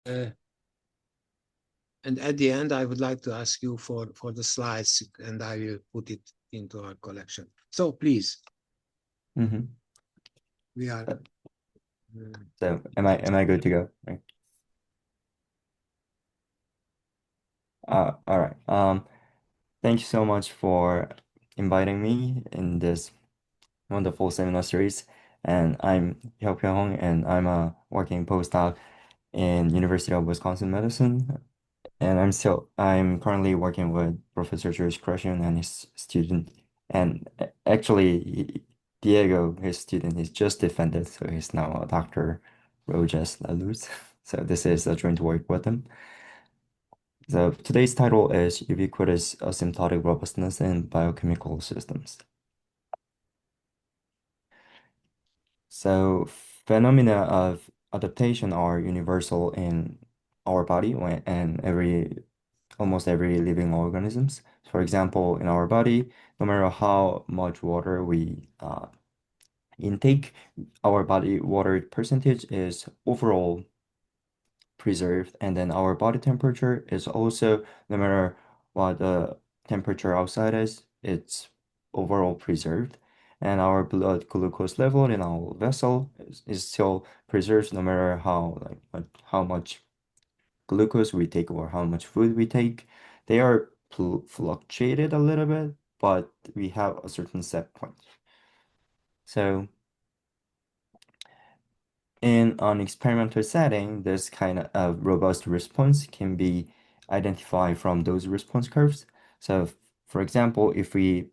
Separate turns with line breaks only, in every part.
Uh, and at the end, I would like to ask you for the slides, and I will put it into our collection. So please,
Mm-hmm.
we are.
So am I good to go? Right. All right. Thank you so much for inviting me in this wonderful seminar series. And I'm Hyuk Hong, and I'm a working postdoc in University of Wisconsin Medicine. And I'm currently working with Professor George Krushin and his student. And actually, Diego, his student, is just defended, so he's now a Dr. Rojas Laluz. So this is a joint work with him. So today's title is Ubiquitous Asymptotic Robustness in Biochemical Systems. So phenomena of adaptation are universal in our body and almost every living organisms. For example, in our body, no matter how much water we intake, our body water percentage is overall preserved, and then our body temperature is also, no matter what the temperature outside is, it's overall preserved. And our blood glucose level in our vessel is still preserved no matter how much glucose we take or how much food we take. They are fluctuated a little bit, but we have a certain set point. So in an experimental setting, this kind of robust response can be identified from those response curves. So, for example, if we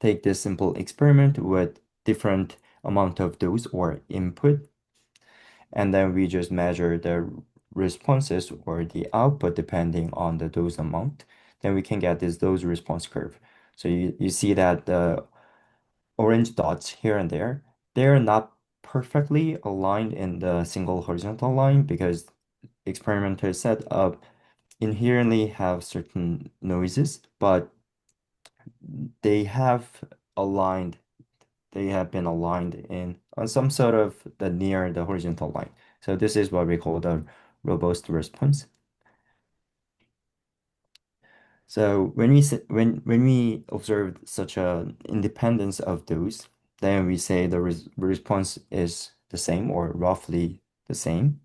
take this simple experiment with different amount of dose or input, and then we just measure the responses or the output depending on the dose amount, then we can get this dose response curve. So you see that the orange dots here and there, they're not perfectly aligned in the single horizontal line because experimental setup inherently have certain noises, but they have aligned, they have been aligned in on some sort of the near the horizontal line. So this is what we call the robust response. So when we observe such a independence of those, then we say the response is the same or roughly the same.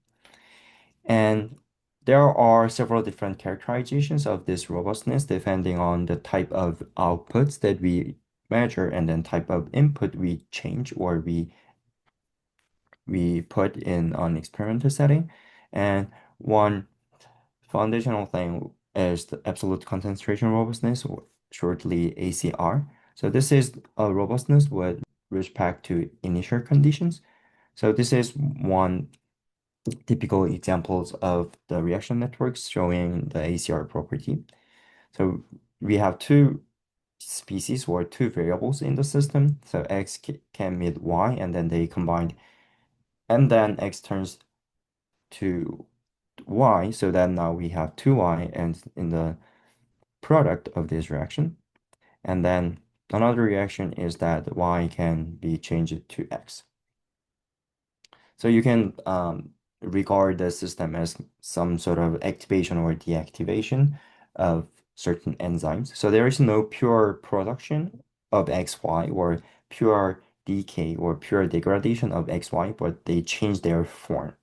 And there are several different characterizations of this robustness depending on the type of outputs that we measure and then type of input we change or we put in an experimental setting. And one foundational thing is the absolute concentration robustness, or shortly ACR. So this is a robustness with respect to initial conditions. So this is one typical examples of the reaction networks showing the ACR property. So we have two species or two variables in the system. So X can meet Y and then they combine, and then X turns to Y, so that now we have 2Y and in the product of this reaction. And then another reaction is that Y can be changed to X. So you can regard the system as some sort of activation or deactivation of certain enzymes. So there is no pure production of XY or pure decay or pure degradation of XY, but they change their form.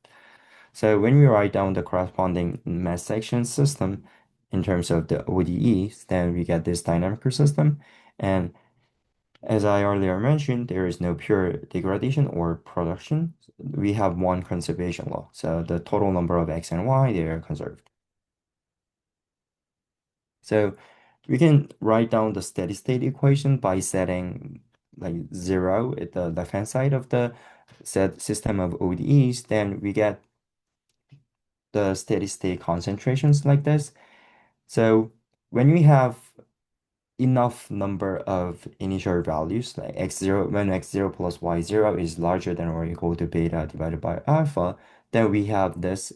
So when we write down the corresponding mass section system in terms of the ODEs, then we get this dynamical system. And as I earlier mentioned, there is no pure degradation or production. We have one conservation law. So the total number of X and Y, they are conserved. So we can write down the steady state equation by setting like 0 at the left-hand side of the set system of ODEs. Then we get the steady state concentrations like this. So when we have enough number of initial values, like x0, when x0 plus y0 is larger than or equal to beta divided by alpha, then we have this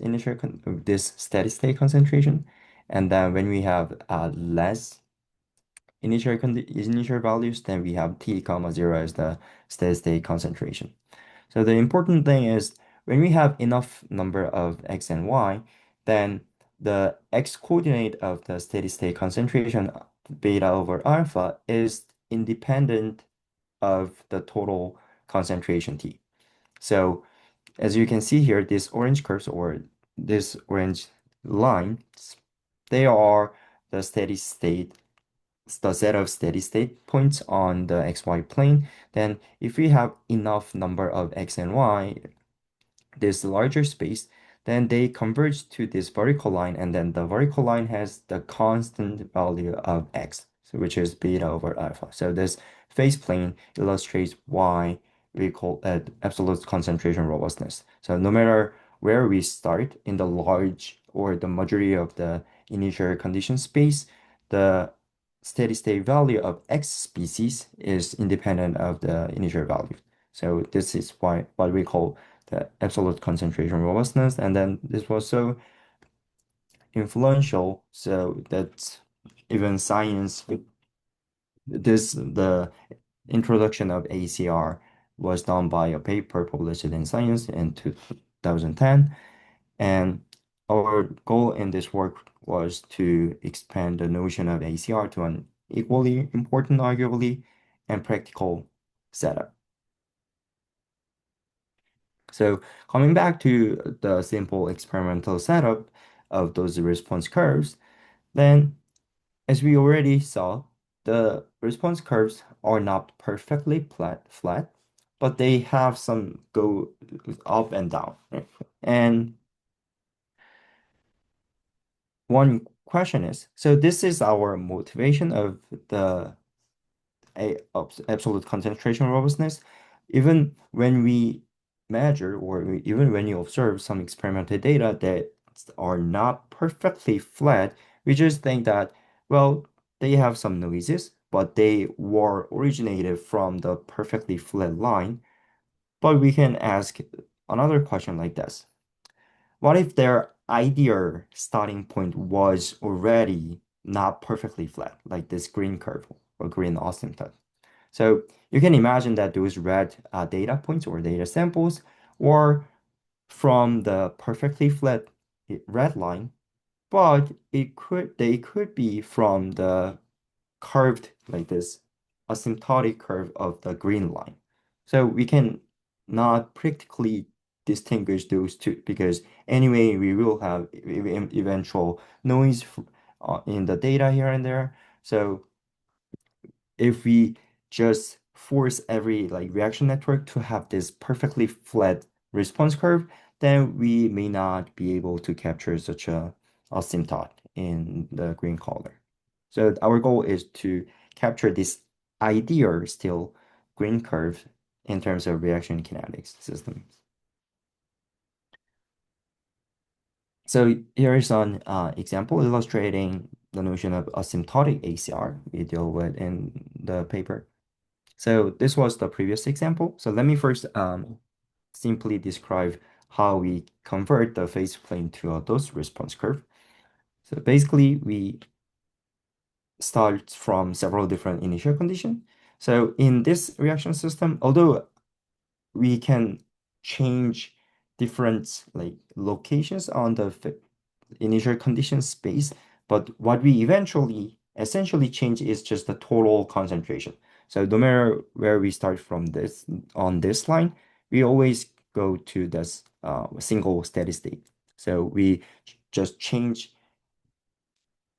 steady state concentration. And then when we have less initial values, then we have t comma 0 as the steady state concentration. So the important thing is when we have enough number of x and y, then the x coordinate of the steady state concentration beta over alpha is independent of the total concentration T. So as you can see here, these orange curves or this orange line, they are the steady state, the set of steady state points on the xy plane. Then if we have enough number of x and y, this larger space, then they converge to this vertical line, and then the vertical line has the constant value of x, so which is beta over alpha. So this phase plane illustrates why we call it absolute concentration robustness. So no matter where we start in the large or the majority of the initial condition space, the steady state value of x species is independent of the initial value. So this is why what we call the absolute concentration robustness. And then this was so influential, so that even science, the introduction of ACR was done by a paper published in Science in 2010. And our goal in this work was to expand the notion of ACR to an equally important, arguably, and practical setup. So coming back to the simple experimental setup of those response curves, then as we already saw, the response curves are not perfectly flat, but they have some go up and down, right? And one question is, so this is our motivation of the absolute concentration robustness. Even when we measure or even when you observe some experimental data that are not perfectly flat, we just think that, well, they have some noises, but they were originated from the perfectly flat line. But we can ask another question like this. What if their ideal starting point was already not perfectly flat, like this green curve or green asymptote? So you can imagine that those red data points or data samples were from the perfectly flat red line, but they could be from the curved like this asymptotic curve of the green line. So we can not practically distinguish those two because anyway we will have eventual noise in the data here and there. So if we just force every like reaction network to have this perfectly flat response curve, then we may not be able to capture such a asymptote in the green color. So our goal is to capture this ideal still green curve in terms of reaction kinetics systems. So here is an example illustrating the notion of asymptotic ACR we deal with in the paper. So this was the previous example. So let me first simply describe how we convert the phase plane to a dose response curve. So basically, we start from several different initial conditions. So in this reaction system, although we can change different like locations on the initial condition space, but what we eventually essentially change is just the total concentration. So no matter where we start from this on this line, we always go to this single steady state. So we just change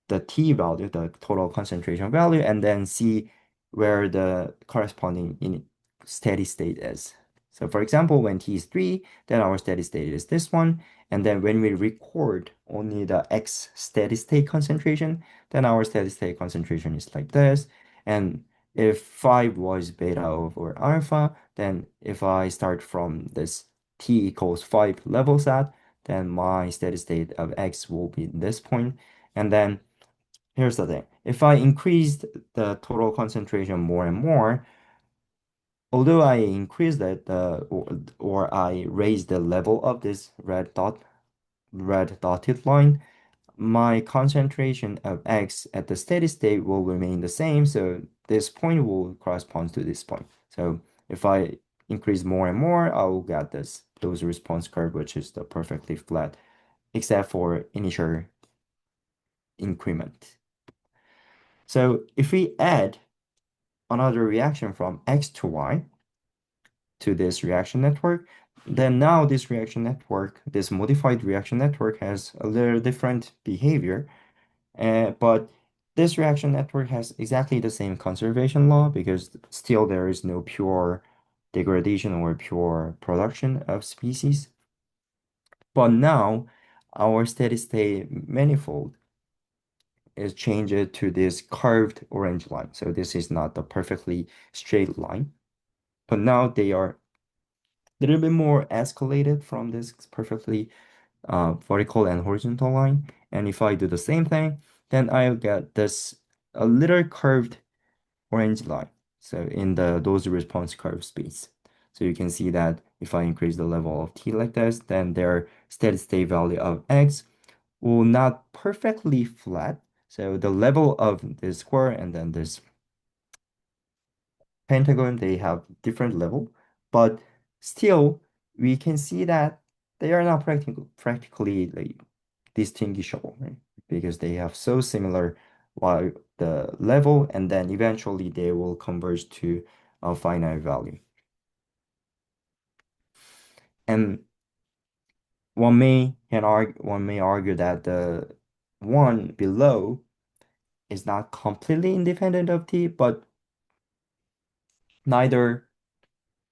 the T value, the total concentration value, and then see where the corresponding in steady state is. So for example, when T is 3, then our steady state is this one. And then when we record only the X steady state concentration, then our steady state concentration is like this. And if 5 was beta over alpha, then if I start from this T equals 5 level set, then my steady state of X will be this point. And then here's the thing. If I increased the total concentration more and more, although I increased it or I raised the level of this red dotted line, my concentration of X at the steady state will remain the same. So this point will correspond to this point. So if I increase more and more, I will get this dose response curve, which is the perfectly flat, except for initial increment. So if we add another reaction from X to Y to this reaction network, then now this reaction network, this modified reaction network has a little different behavior, but this reaction network has exactly the same conservation law because still there is no pure degradation or pure production of species. But now our steady state manifold is changed to this curved orange line. So this is not the perfectly straight line, but now they are a little bit more escalated from this perfectly vertical and horizontal line. And if I do the same thing, then I'll get this a little curved orange line. So in the dose response curve space. So you can see that if I increase the level of T like this, then their steady state value of X will not perfectly flat. So the level of this square and then this pentagon, they have different level, but still we can see that they are not practically like distinguishable, right? Because they have so similar while the level, and then eventually they will converge to a finite value. And one may argue that the one below is not completely independent of T, but neither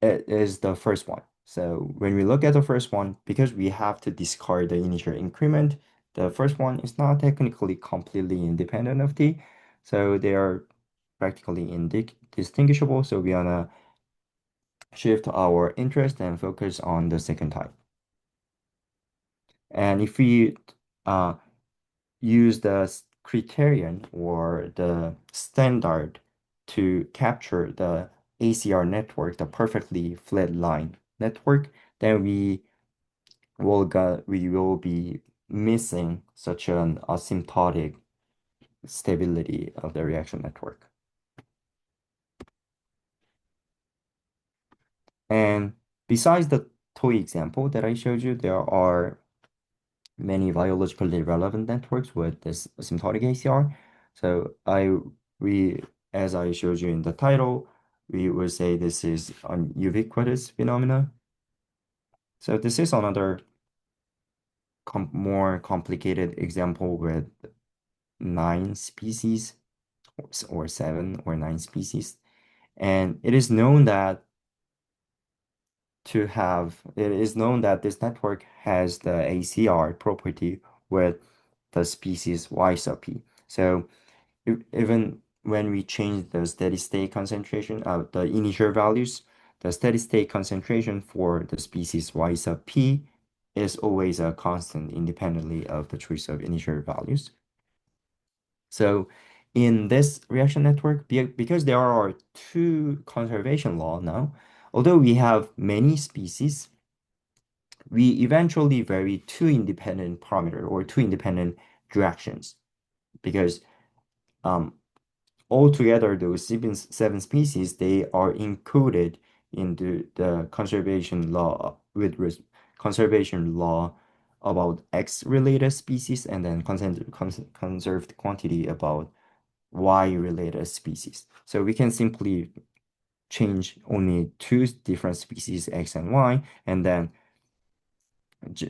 is the first one. So when we look at the first one, because we have to discard the initial increment, the first one is not technically completely independent of T. So they are practically indistinguishable. So we wanna shift our interest and focus on the second type. And if we uh, use the criterion or the standard to capture the ACR network, the perfectly flat line network, then we will be missing such an asymptotic stability of the reaction network. And besides the toy example that I showed you, there are many biologically relevant networks with this asymptotic ACR. So we as I showed you in the title, we would say this is an ubiquitous phenomena. So this is another more complicated example with 9 species or 7 or 9 species. And it is known that this network has the ACR property with the species Y sub P. So even when we change the steady state concentration of the initial values, the steady state concentration for the species Y sub P is always a constant independently of the choice of initial values. So in this reaction network, because there are two conservation law now, although we have many species, we eventually vary two independent parameter or two independent directions because um, altogether those seven species, they are included into the conservation law conservation law about X related species and then conserved quantity about Y related species. So we can simply change only two different species, X and Y, and then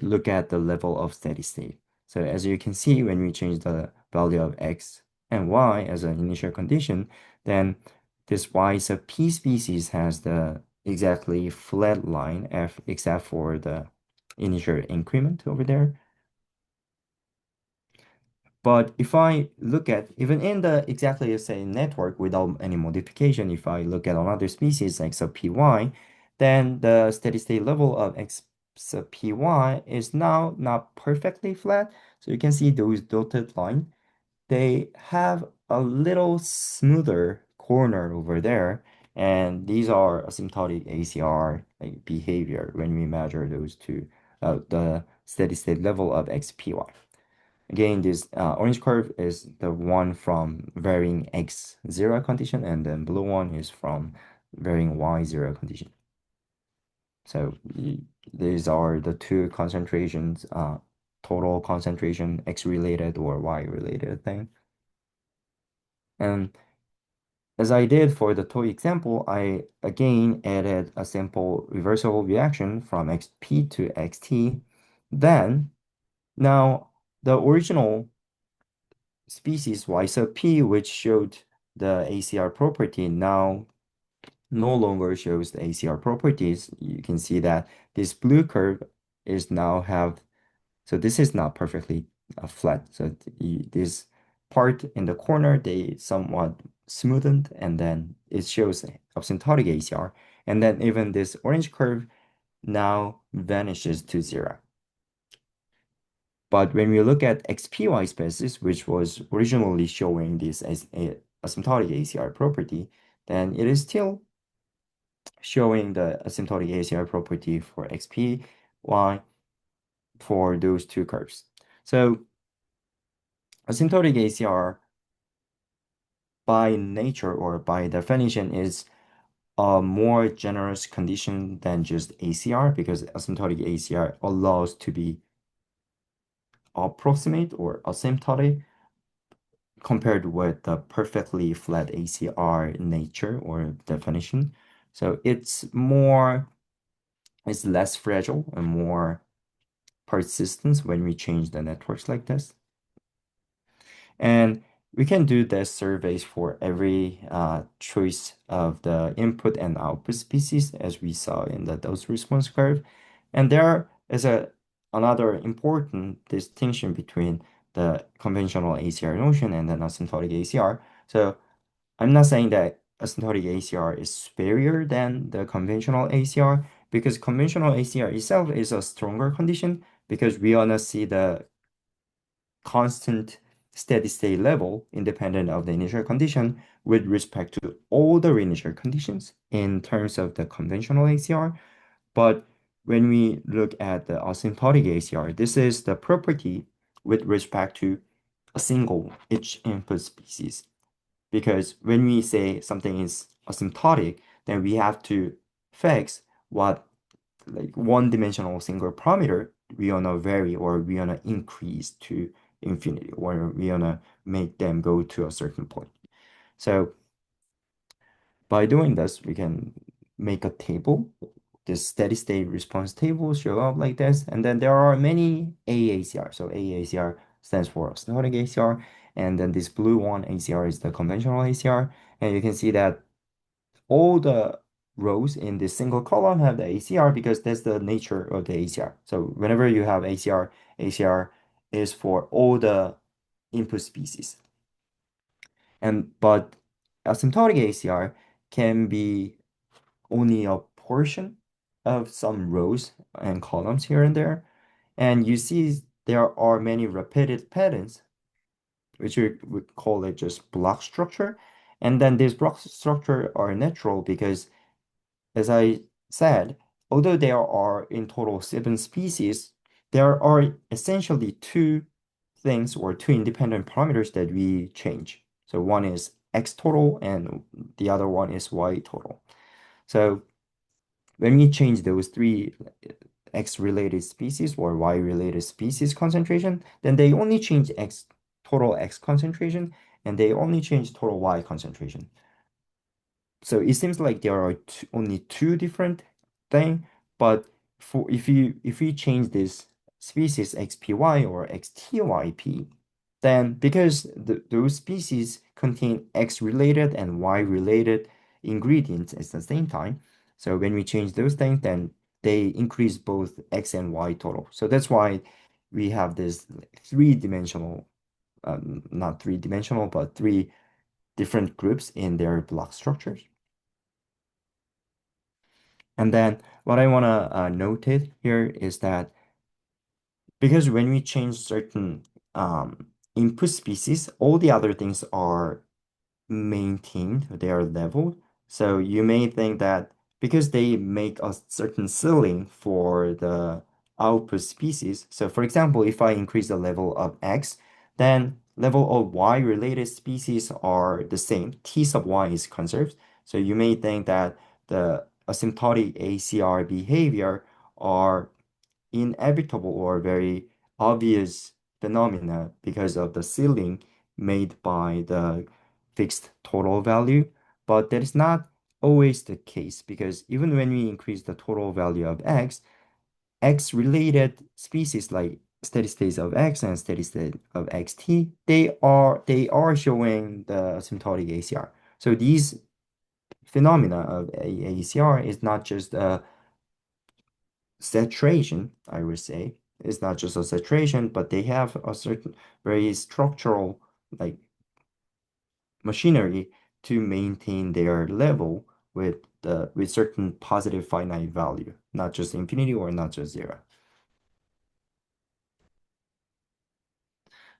look at the level of steady state. So as you can see, when we change the value of X and Y as an initial condition, then this Y sub P species has the exactly flat line F except for the initial increment over there. But if I look at, even in the exactly the same network without any modification, if I look at another species, X sub py, then the steady state level of X sub py is now not perfectly flat. So you can see those dotted line, they have a little smoother corner over there. And these are asymptotic ACR like, behavior when we measure those two, the steady state level of XPY. Again, this orange curve is the one from varying x0 condition, and then blue one is from varying y0 condition. So these are the two concentrations, total concentration, X related or Y related thing. And as I did for the toy example, I again added a simple reversible reaction from XP to XT. Then, now the original species Y sub P, which showed the ACR property, now no longer shows the ACR properties. You can see that this blue curve is now have, so this is not perfectly flat. So this part in the corner, they somewhat smoothened, and then it shows asymptotic ACR. And then even this orange curve now vanishes to zero. But when we look at XPY species, which was originally showing this as a asymptotic ACR property, then it is still showing the asymptotic ACR property for XPY for those two curves. So asymptotic ACR by nature or by definition is a more generous condition than just ACR, because asymptotic ACR allows to be approximate or asymptotic compared with the perfectly flat ACR nature or definition. So it's less fragile and more persistent when we change the networks like this. And we can do this surveys for every choice of the input and output species, as we saw in the dose response curve. And there is another important distinction between the conventional ACR notion and then asymptotic ACR. So I'm not saying that asymptotic ACR is superior than the conventional ACR, because conventional ACR itself is a stronger condition, because we wanna see the constant steady state level independent of the initial condition with respect to all the initial conditions in terms of the conventional ACR. But when we look at the asymptotic ACR, this is the property with respect to a single each input species. Because when we say something is asymptotic, then we have to fix what, like, one-dimensional single parameter we wanna vary or we wanna increase to infinity, or we wanna make them go to a certain point. So by doing this, we can make a table. This steady state response table show up like this, and then there are many AACR. So AACR stands for asymptotic ACR, and then this blue one ACR is the conventional ACR, and you can see that all the rows in this single column have the ACR because that's the nature of the ACR. So whenever you have ACR, ACR is for all the input species. But asymptotic ACR can be only a portion of some rows and columns here and there. And you see there are many repeated patterns, which we call it just block structure. And then these block structure are natural because, as I said, although there are in total 7 species, there are essentially two things or two independent parameters that we change. So one is X total and the other one is Y total. So when we change those three X-related species or Y-related species concentration, then they only change total X concentration, and they only change total Y concentration. So it seems like there are only two different things, but for if we change this species XPY or XTYP, then because those species contain X-related and Y-related ingredients at the same time, so when we change those things, then they increase both X and Y total. So that's why we have this three-dimensional, not three-dimensional, but three different groups in their block structures. And then what I want to notate here is that because when we change certain input species, all the other things are maintained, they are leveled. So you may think that because they make a certain ceiling for the output species. So for example, if I increase the level of X, then level of Y related species are the same. T sub Y is conserved. So you may think that the asymptotic ACR behavior are inevitable or very obvious phenomena because of the ceiling made by the fixed total value. But that is not always the case because even when we increase the total value of X-related species like steady states of X and steady state of XT, they are showing the asymptotic ACR. So these phenomena of ACR is not just a saturation, I would say. It's not just a saturation, but they have a certain very structural like machinery to maintain their level with certain positive finite value, not just infinity or not just zero.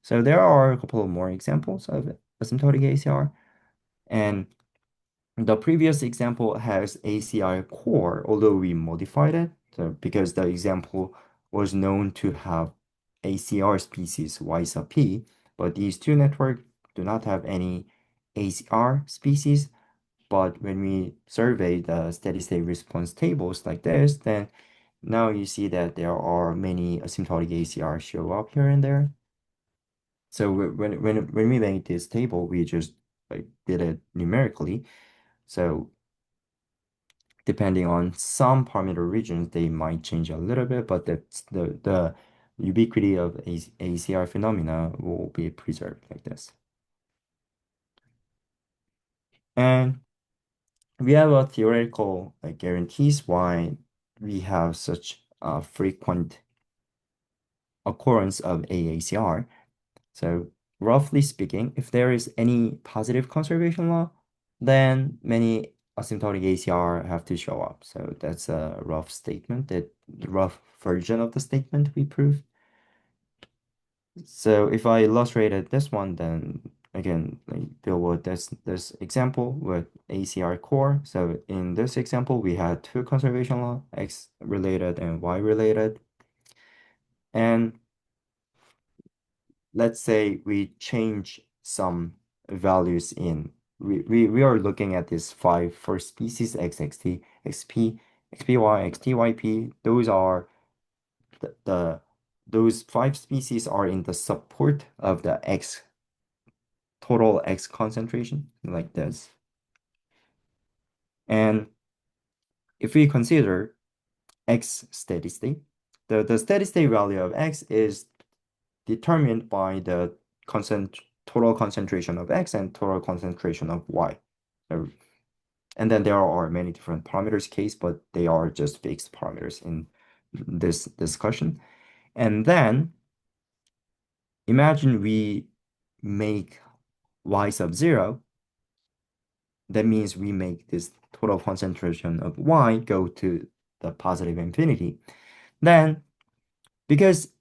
So there are a couple of more examples of asymptotic ACR, and the previous example has ACR core, although we modified it because the example was known to have ACR species Y sub P, but these two networks do not have any ACR species. But when we survey the steady state response tables like this, then now you see that there are many asymptotic ACR show up here and there. So when we made this table, we just like did it numerically. So depending on some parameter regions, they might change a little bit, but that's the ubiquity of ACR phenomena will be preserved like this. And we have a theoretical guarantees why we have such a frequent occurrence of AACR. So roughly speaking, if there is any positive conservation law, then many asymptotic ACR have to show up. So that's a rough statement, the rough version of the statement we proved. So if I illustrated this one, then again, deal with this example with ACR core. So in this example, we had two conservation law, X related and Y related. And let's say we change some values in. We are looking at this five first species, XXT, XP, XPY, XTYP. Those are those five species are in the support of the X total X concentration like this. And if we consider X steady state, the steady state value of X is determined by the total concentration of X and total concentration of Y. And then there are many different parameters case, but they are just fixed parameters in this discussion. And then imagine we make Y sub 0. That means we make this total concentration of Y go to the positive infinity. Then, because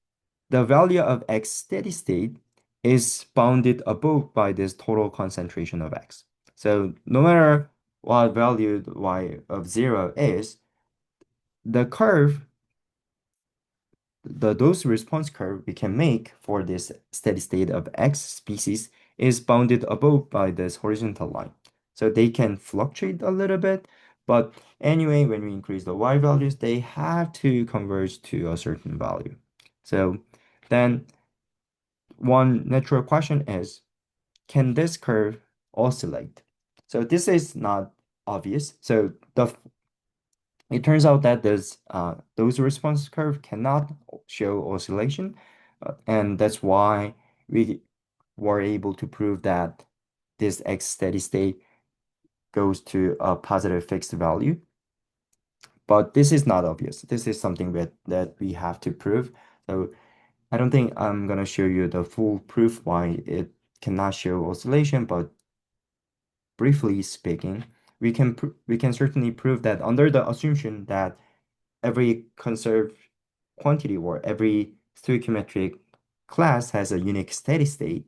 the value of X steady state is bounded above by this total concentration of X. So no matter what value Y of 0 is, the curve, the dose response curve we can make for this steady state of X species is bounded above by this horizontal line. So they can fluctuate a little bit, but anyway, when we increase the Y values, they have to converge to a certain value. So then one natural question is, can this curve oscillate? So this is not obvious. So it turns out that those response curve cannot show oscillation, and that's why we were able to prove that this X steady state goes to a positive fixed value. But this is not obvious. This is something that we have to prove. So I don't think I'm gonna show you the full proof why it cannot show oscillation, but briefly speaking, we can certainly prove that under the assumption that every conserved quantity or every stoichiometric class has a unique steady state,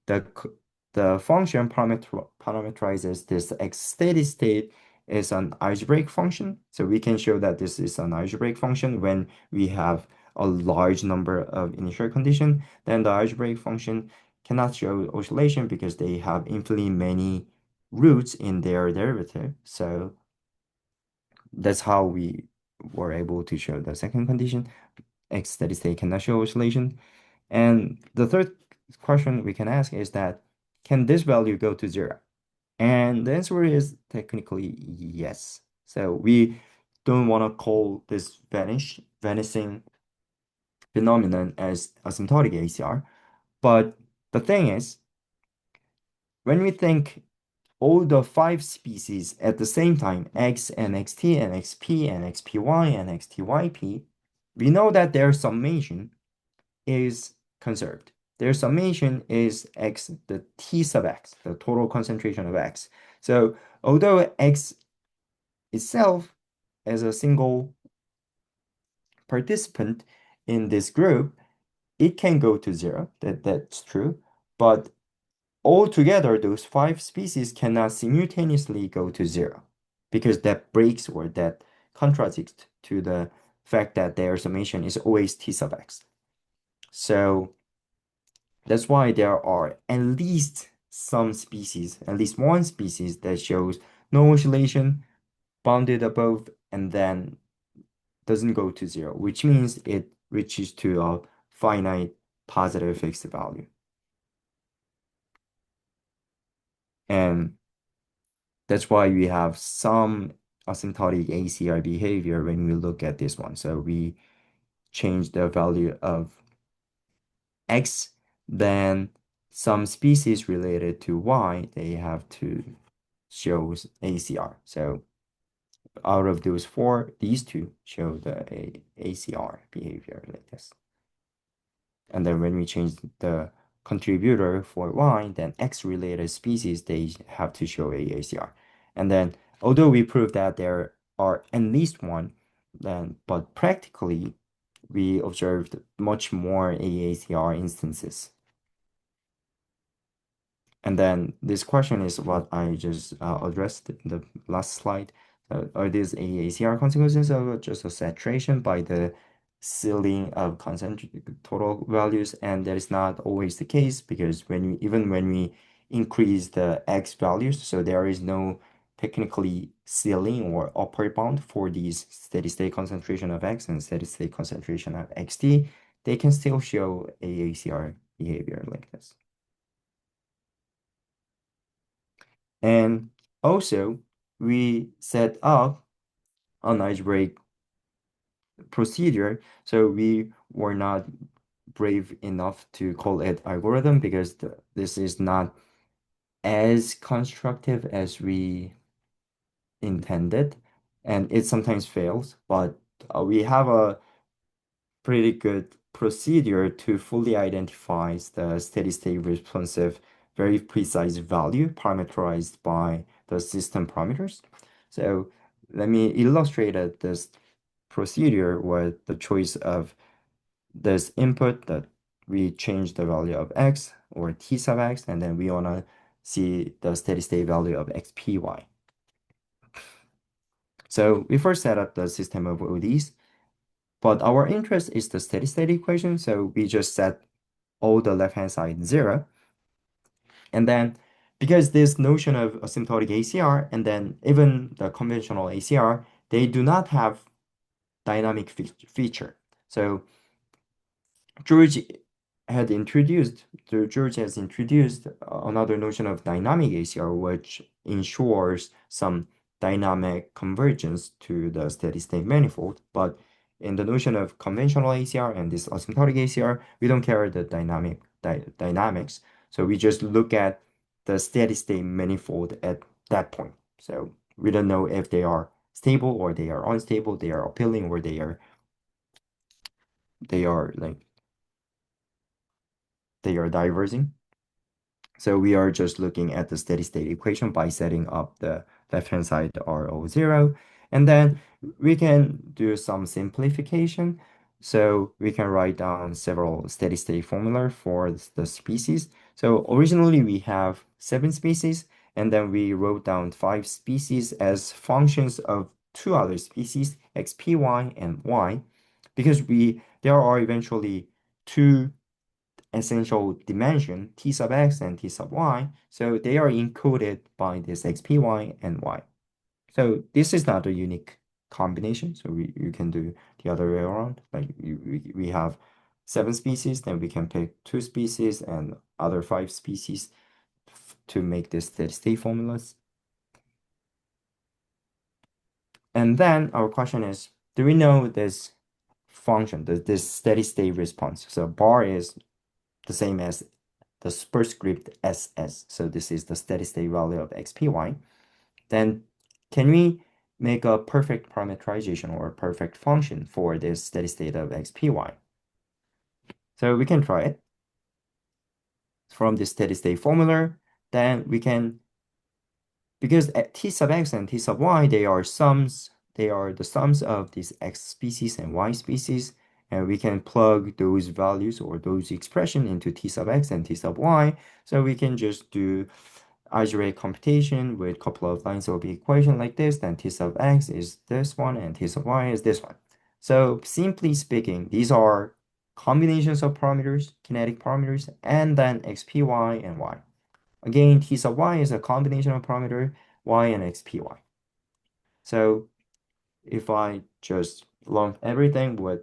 the function parameterizes this X steady state is an algebraic function. So we can show that this is an algebraic function when we have a large number of initial condition. Then the algebraic function cannot show oscillation because they have infinitely many roots in their derivative. So that's how we were able to show the second condition, X steady state cannot show oscillation. And the third question we can ask is that, can this value go to zero? And the answer is technically yes. So we don't want to call this vanishing phenomenon as asymptotic ACR. But the thing is, when we think all the five species at the same time, X and XT and XP and XPY and XTYP, we know that their summation is conserved. Their summation is X, the T sub X, the total concentration of X. So although X itself as a single participant in this group, it can go to zero. That's true. But altogether, those five species cannot simultaneously go to zero because that breaks or that contradicts to the fact that their summation is always T sub X. So that's why there are at least some species, at least one species that shows no oscillation, bounded above, and then doesn't go to zero, which means it reaches to a finite positive fixed value. And that's why we have some asymptotic ACR behavior when we look at this one. So we change the value of X, then some species related to Y, they have to show ACR. So out of those four, these two show the ACR behavior like this. And then when we change the contributor for Y, then X-related species, they have to show AACR. And then although we proved that there are at least one, but practically we observed much more AACR instances. And then this question is what I just addressed in the last slide. Are these AACR consequences of just a saturation by the ceiling of total values? And that is not always the case because even when we increase the X values, so there is no technically ceiling or upper bound for these steady state concentration of X and steady state concentration of XT, they can still show AACR behavior like this. And also, we set up an algebraic procedure. So we were not brave enough to call it algorithm because this is not as constructive as we intended. And it sometimes fails, but we have a pretty good procedure to fully identify the steady state responsive, very precise value parameterized by the system parameters. So let me illustrate this procedure with the choice of this input that we change the value of X or T sub X, and then we want to see the steady state value of XPY. So we first set up the system of ODs. But our interest is the steady state equation, so we just set all the left-hand side 0. And then because this notion of asymptotic ACR and then even the conventional ACR, they do not have dynamic feature. So George George has introduced another notion of dynamic ACR, which ensures some dynamic convergence to the steady state manifold. But in the notion of conventional ACR and this asymptotic ACR, we don't care the dynamics. So we just look at the steady state manifold at that point. So we don't know if they are stable or they are unstable, they are appealing or they are like they are diverging. So we are just looking at the steady state equation by setting up the left-hand side RO0. And then we can do some simplification. So we can write down several steady state formula for the species. So originally we have 7 species, and then we wrote down 5 species as functions of 2 other species, XPY and Y, because there are eventually 2 essential dimension, T sub X and T sub Y, so they are encoded by this XPY and Y. So this is not a unique combination. So you can do the other way around. Like we have 7 species, then we can pick 2 species and other 5 species to make this steady state formulas. And then our question is, do we know this function, this steady state response? So bar is the same as the superscript SS. So this is the steady state value of xpy. Then can we make a perfect parameterization or a perfect function for this steady state of xpy? So we can try it. From the steady state formula, then we can, because t sub x and t sub y, they are the sums of these x species and y species, and we can plug those values or those expression into t sub x and t sub y. So we can just do algebraic computation with a couple of lines of the equation like this, then t sub x is this one and t sub y is this one. So simply speaking, these are combinations of parameters, kinetic parameters, and then xpy and y. Again, t sub y is a combination of parameter y and xpy. So if I just lump everything with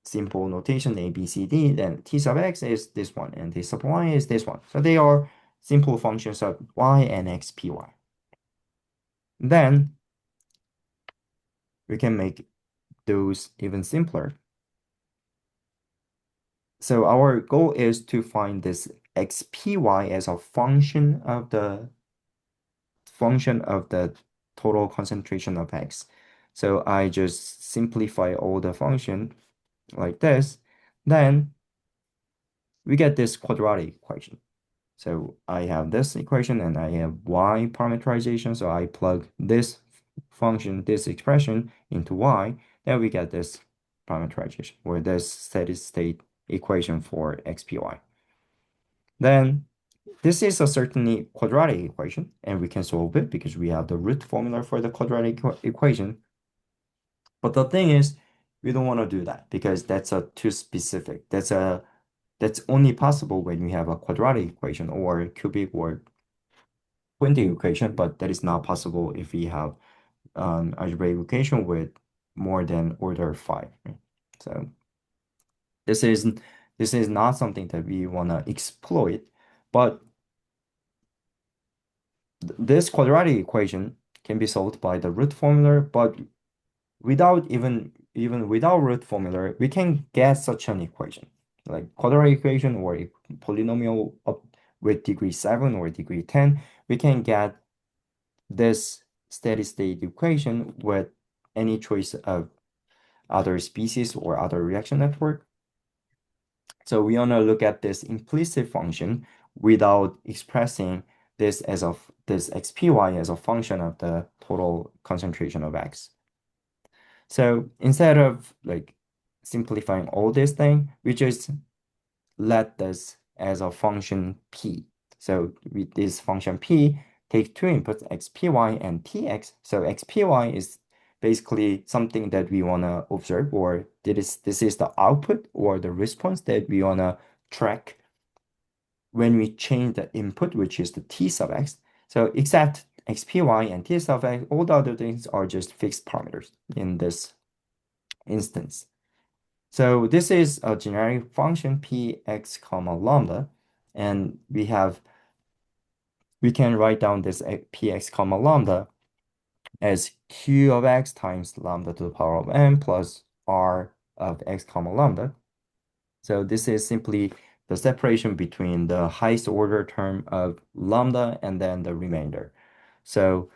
simple notation A, B, C, D, then t sub x is this one and t sub y is this one. So they are simple functions of y and xpy. Then we can make those even simpler. So our goal is to find this xpy as a function of the total concentration of x. So I just simplify all the function like this. Then we get this quadratic equation. So I have this equation and I have y parameterization. So I plug this function, this expression into y. Then we get this parameterization or this steady state equation for xpy. Then this is a certainly quadratic equation, and we can solve it because we have the root formula for the quadratic equation. But the thing is, we don't want to do that because that's too specific. That's only possible when we have a quadratic equation or a cubic or quintic equation, but that is not possible if we have algebraic equation with more than order 5. Right? So this is not something that we want to exploit, but this quadratic equation can be solved by the root formula, but without even without root formula, we can get such an equation, like quadratic equation or a polynomial up with degree 7 or degree 10. We can get this steady state equation with any choice of other species or other reaction network. So we want to look at this implicit function without expressing this xpy as a function of the total concentration of x. So instead of like simplifying all this thing, we just let this as a function p. So with this function p, take two inputs, xpy and tx. So xpy is basically something that we want to observe, or this is the output or the response that we want to track when we change the input, which is the t sub x. So except xpy and t sub x, all the other things are just fixed parameters in this instance. So this is a generic function px comma lambda, and we can write down this px comma lambda as q of x times lambda to the power of n plus r of x comma lambda. So this is simply the separation between the highest order term of lambda and then the remainder. So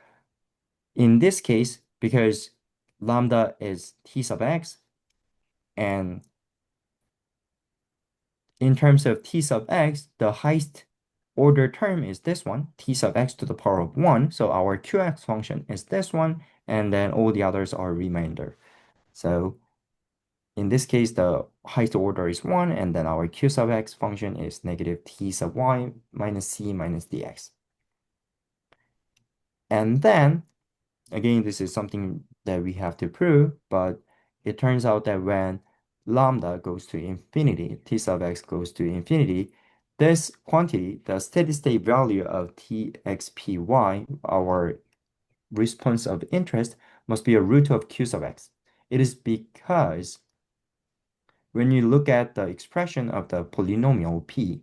in this case, because lambda is t sub x, and in terms of t sub x, the highest order term is this one, t sub x to the power of 1. So our qx function is this one, and then all the others are remainder. So in this case, the highest order is 1, and then our q sub x function is negative t sub y minus c minus dx. And then, again, this is something that we have to prove, but it turns out that when lambda goes to infinity, t sub x goes to infinity, this quantity, the steady state value of txpy, our response of interest, must be a root of q sub x. It is because when you look at the expression of the polynomial p,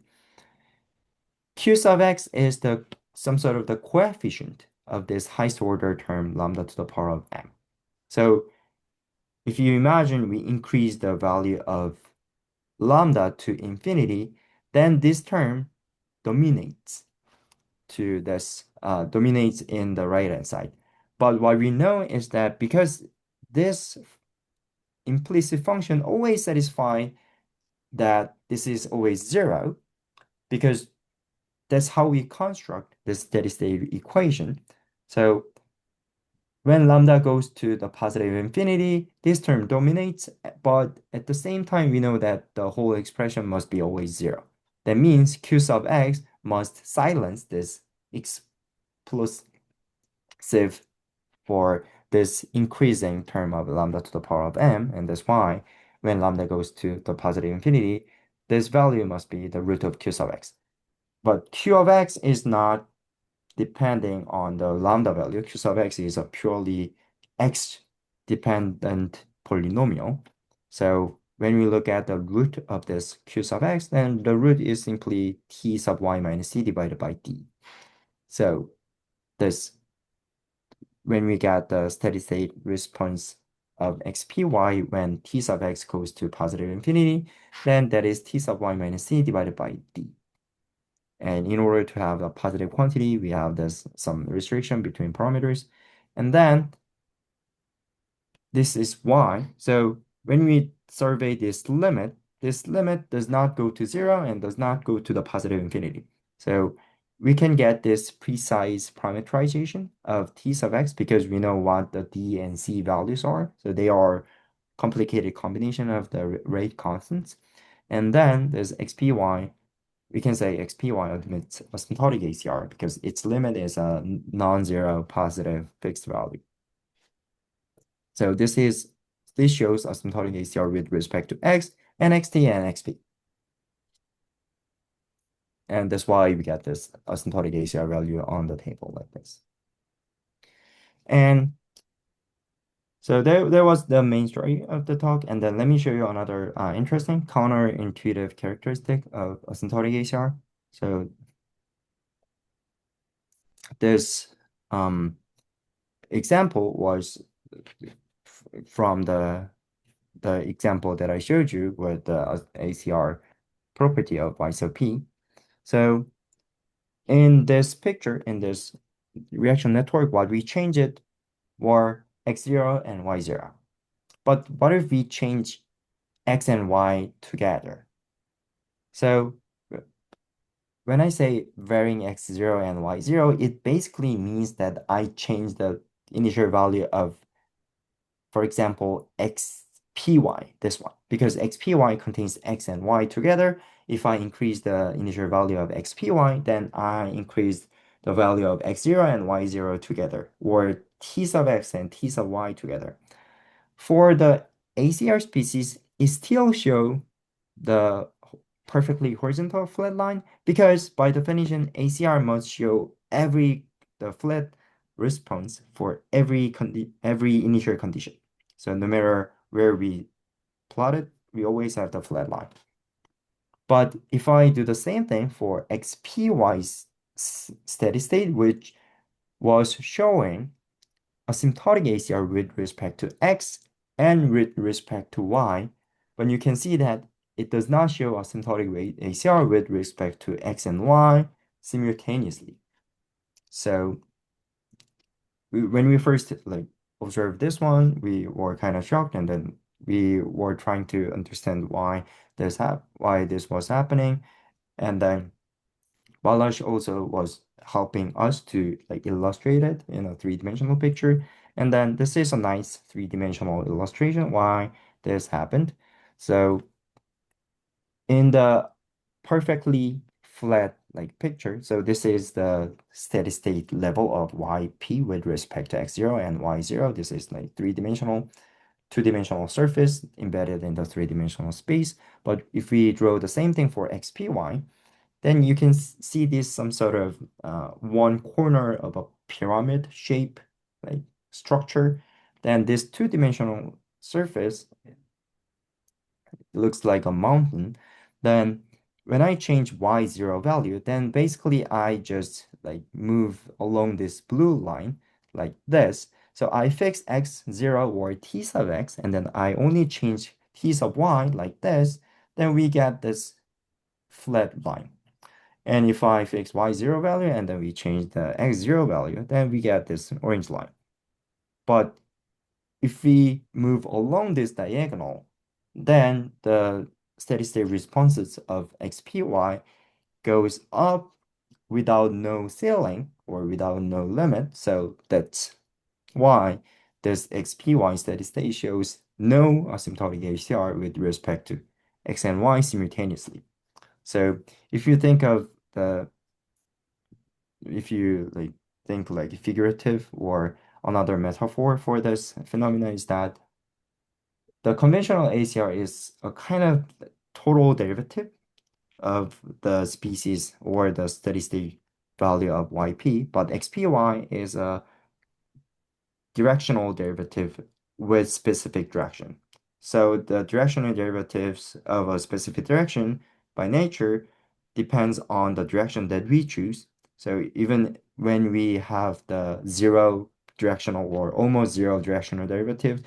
q sub x is some sort of the coefficient of this highest order term lambda to the power of m. So if you imagine we increase the value of lambda to infinity, then this term dominates dominates in the right hand side. But what we know is that because this implicit function always satisfies that this is always zero, because that's how we construct this steady state equation. So when lambda goes to the positive infinity, this term dominates, but at the same time, we know that the whole expression must be always zero. That means q sub x must silence this explosive for this increasing term of lambda to the power of m, and that's why when lambda goes to the positive infinity, this value must be the root of q sub x. But q of x is not depending on the lambda value. Q sub x is a purely x-dependent polynomial. So when we look at the root of this q sub x, then the root is simply t sub y minus c divided by d. So this, when we get the steady state response of xpy when t sub x goes to positive infinity, then that is t sub y minus c divided by d. And in order to have a positive quantity, we have some restriction between parameters. And then this is y. So when we survey this limit does not go to zero and does not go to the positive infinity. So we can get this precise parameterization of t sub x because we know what the d and c values are. So they are complicated combination of the rate constants. And then there's xpy. We can say xpy admits asymptotic ACR because its limit is a non-zero positive fixed value. So this shows asymptotic ACR with respect to x and xt and xp. And that's why we get this asymptotic ACR value on the table like this. And so there was the main story of the talk. And then let me show you another interesting counterintuitive characteristic of asymptotic ACR. So this example was from the example that I showed you with the ACR property of y sub p. So in this picture, in this reaction network, what we changed it were x0 and y0. But what if we change x and y together? So when I say varying x0 and y0, it basically means that I change the initial value of, for example, xpy, this one, because xpy contains x and y together. If I increase the initial value of xpy, then I increase the value of x0 and y0 together, or t sub x and t sub y together. For the ACR species, it still show the perfectly horizontal flat line because by definition, ACR must show the flat response for every initial condition. So no matter where we plot it, we always have the flat line. But if I do the same thing for xpy's steady state, which was showing asymptotic ACR with respect to x and with respect to y, but you can see that it does not show asymptotic ACR with respect to x and y simultaneously. So when we first observed this one, we were kind of shocked, and then we were trying to understand why this was happening, and then Balazs also was helping us to illustrate it in a three-dimensional picture. And then this is a nice three-dimensional illustration why this happened. So in the perfectly flat picture, so this is the steady state level of yp with respect to x0 and y0. This is three-dimensional, two-dimensional surface embedded in the three-dimensional space. But if we draw the same thing for xpy, then you can see this some sort of one corner of a pyramid shape structure then this two-dimensional surface looks like a mountain. Then when I change y0 value, then basically I just like move along this blue line like this. So I fix x0 or t sub x, and then I only change t sub y like this, then we get this flat line. And if I fix y0 value and then we change the x0 value, then we get this orange line. But if we move along this diagonal, then the steady state responses of xpy goes up without no ceiling or without no limit. So that's why this xpy steady state shows no asymptotic ACR with respect to x and y simultaneously. So if you think of the if you like think like figurative or another metaphor for this phenomenon is that the conventional ACR is a kind of total derivative of the species or the steady state value of yp, but xpy is a directional derivative with specific direction. So the directional derivatives of a specific direction by nature depends on the direction that we choose. So even when we have the zero directional or almost zero directional derivative,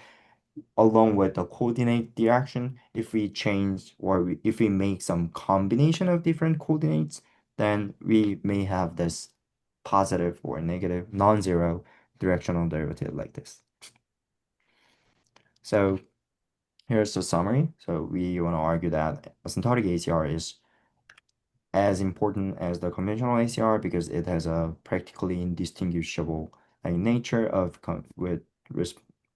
along with the coordinate direction, if we change or if we make some combination of different coordinates, then we may have this positive or negative non-zero directional derivative like this. So here's the summary. So we want to argue that asymptotic ACR is as important as the conventional ACR because it has a practically indistinguishable nature of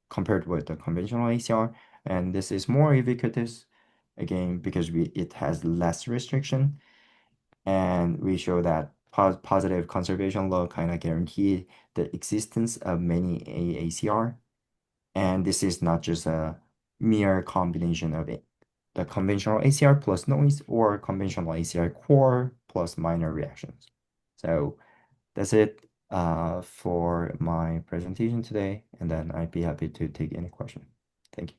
compared with the conventional ACR, and this is more ubiquitous again because it has less restriction, and we show that positive conservation law kind of guarantee the existence of many AACR, and this is not just a mere combination of the conventional ACR plus noise or conventional ACR core plus minor reactions. So that's it for my presentation today, and then I'd be happy to take any question. Thank you.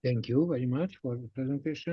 Thank you very much for the presentation.